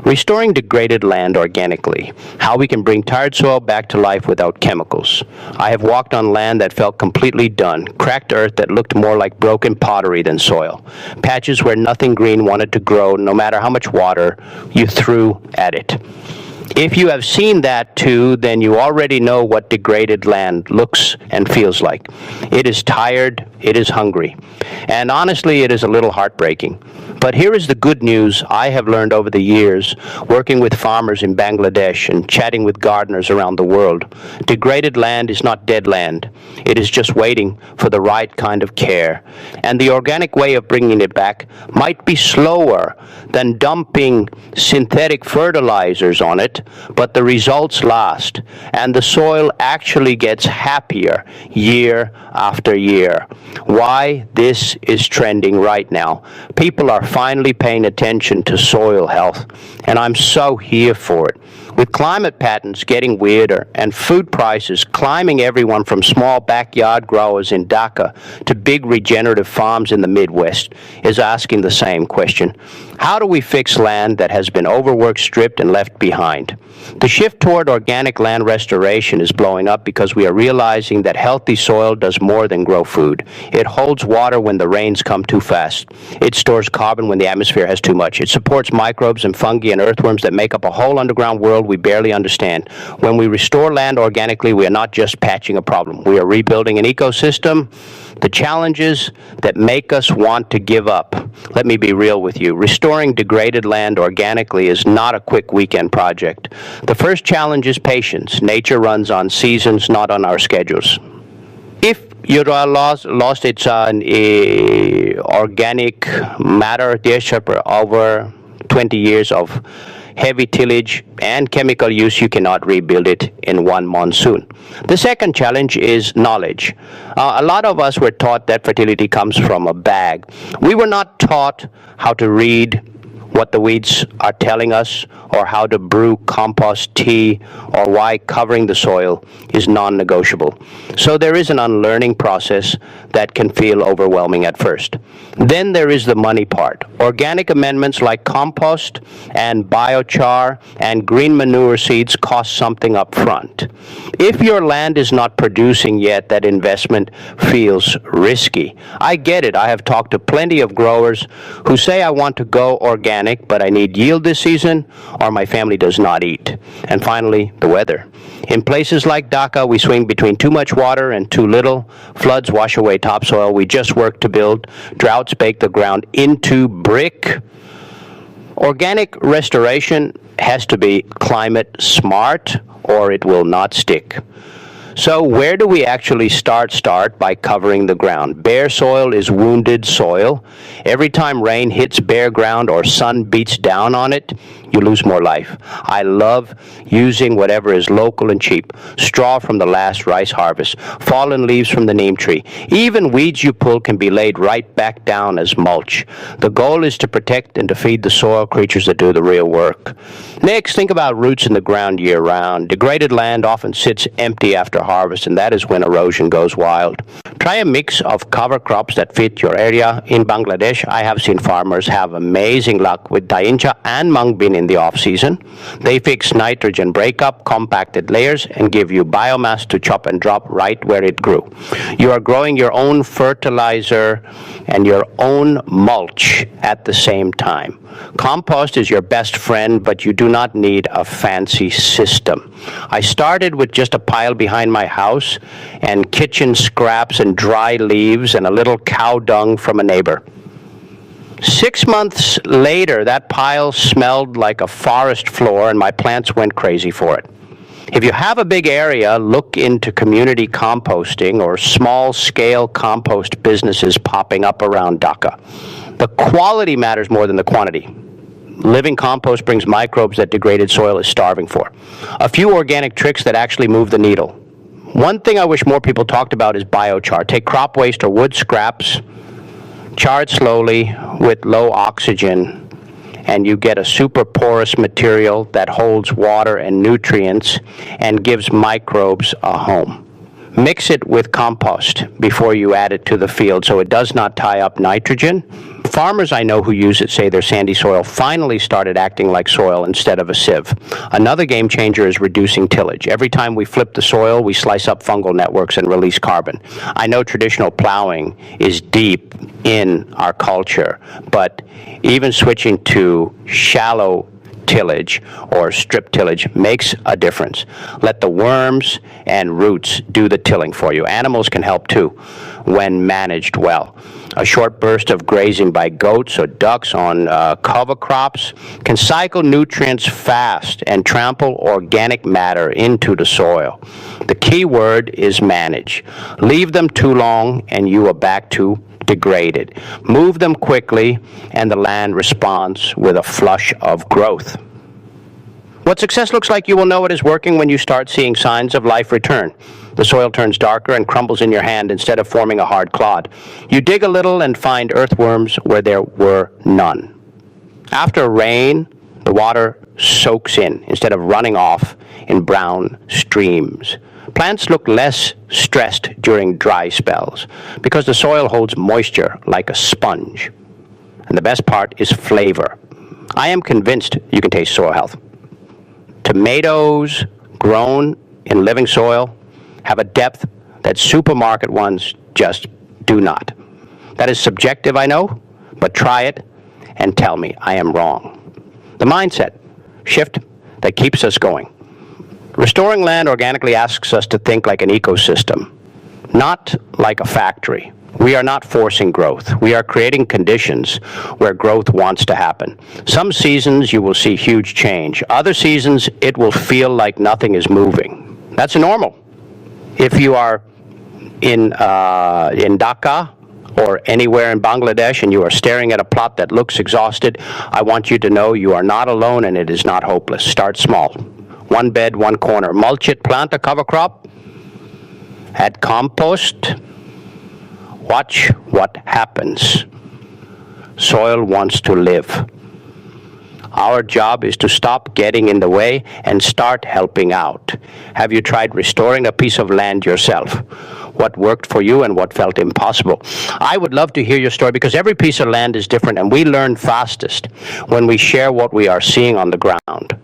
Restoring degraded land organically, how we can bring tired soil back to life without chemicals. I have walked on land that felt completely done, cracked earth that looked more like broken pottery than soil, patches where nothing green wanted to grow no matter how much water you threw at it. If you have seen that too, then you already know what degraded land looks and feels like. It is tired, it is hungry, and honestly it is a little heartbreaking. But here is the good news I have learned over the years, working with farmers in Bangladesh and chatting with gardeners around the world. Degraded land is not dead land. It is just waiting for the right kind of care. And the organic way of bringing it back might be slower than dumping synthetic fertilizers on it, but the results last, and the soil actually gets happier year after year. Why this is trending right now. People are finally paying attention to soil health, and I'm so here for it. With climate patterns getting weirder and food prices climbing, everyone from small backyard growers in Dhaka to big regenerative farms in the Midwest is asking the same question. How do we fix land that has been overworked, stripped, and left behind? The shift toward organic land restoration is blowing up because we are realizing that healthy soil does more than grow food. It holds water when the rains come too fast. It stores carbon when the atmosphere has too much. It supports microbes and fungi and earthworms that make up a whole underground world we barely understand. When we restore land organically, we are not just patching a problem. We are rebuilding an ecosystem. The challenges that make us want to give up. Let me be real with you. Restoring degraded land organically is not a quick weekend project. The first challenge is patience. Nature runs on seasons, not on our schedules. If you lost its organic matter over 20 years of heavy tillage and chemical use, you cannot rebuild it in one monsoon. The second challenge is knowledge. A lot of us were taught that fertility comes from a bag. We were not taught how to read what the weeds are telling us, or how to brew compost tea, or why covering the soil is non-negotiable. So there is an unlearning process that can feel overwhelming at first. Then there is the money part. Organic amendments like compost and biochar and green manure seeds cost something up front. If your land is not producing yet, that investment feels risky. I get it. I have talked to plenty of growers who say, I want to go organic, but I need yield this season, or my family does not eat. And finally, the weather. In places like Dhaka, we swing between too much water and too little. Floods wash away topsoil we just worked to build. Droughts bake the ground into brick. Organic restoration has to be climate smart, or it will not stick. So where do we actually start? Start by covering the ground. Bare soil is wounded soil. Every time rain hits bare ground or sun beats down on it, you lose more life. I love using whatever is local and cheap. Straw from the last rice harvest, fallen leaves from the neem tree. Even weeds you pull can be laid right back down as mulch. The goal is to protect and to feed the soil creatures that do the real work. Next, think about roots in the ground year-round. Degraded land often sits empty after harvest, and that is when erosion goes wild. Try a mix of cover crops that fit your area. In Bangladesh, I have seen farmers have amazing luck with dhaincha and mung bean in the off-season. They fix nitrogen breakup, compacted layers, and give you biomass to chop and drop right where it grew. You are growing your own fertilizer and your own mulch at the same time. Compost is your best friend, but you do not need a fancy system. I started with just a pile behind my house and kitchen scraps and dry leaves and a little cow dung from a neighbor. 6 months later, that pile smelled like a forest floor, and my plants went crazy for it. If you have a big area, look into community composting or small-scale compost businesses popping up around Dhaka. The quality matters more than the quantity. Living compost brings microbes that degraded soil is starving for. A few organic tricks that actually move the needle. One thing I wish more people talked about is biochar. Take crop waste or wood scraps, char it slowly with low oxygen, and you get a super porous material that holds water and nutrients and gives microbes a home. Mix it with compost before you add it to the field so it does not tie up nitrogen. Farmers I know who use it say their sandy soil finally started acting like soil instead of a sieve. Another game changer is reducing tillage. Every time we flip the soil, we slice up fungal networks and release carbon. I know traditional plowing is deep in our culture, but even switching to shallow tillage or strip tillage makes a difference. Let the worms and roots do the tilling for you. Animals can help too when managed well. A short burst of grazing by goats or ducks on cover crops can cycle nutrients fast and trample organic matter into the soil. The key word is manage. Leave them too long and you are back to degraded. Move them quickly and the land responds with a flush of growth. What success looks like, you will know it is working when you start seeing signs of life return. The soil turns darker and crumbles in your hand instead of forming a hard clod. You dig a little and find earthworms where there were none. After rain, the water soaks in instead of running off in brown streams. Plants look less stressed during dry spells because the soil holds moisture like a sponge. And the best part is flavor. I am convinced you can taste soil health. Tomatoes grown in living soil have a depth that supermarket ones just do not. That is subjective, I know, but try it and tell me I am wrong. The mindset shift that keeps us going. Restoring land organically asks us to think like an ecosystem, not like a factory. We are not forcing growth. We are creating conditions where growth wants to happen. Some seasons you will see huge change. Other seasons it will feel like nothing is moving. That's normal. If you are in Dhaka or anywhere in Bangladesh and you are staring at a plot that looks exhausted, I want you to know you are not alone and it is not hopeless. Start small. One bed, one corner. Mulch it, plant a cover crop. Add compost. Watch what happens. Soil wants to live. Our job is to stop getting in the way and start helping out. Have you tried restoring a piece of land yourself? What worked for you and what felt impossible? I would love to hear your story because every piece of land is different and we learn fastest when we share what we are seeing on the ground.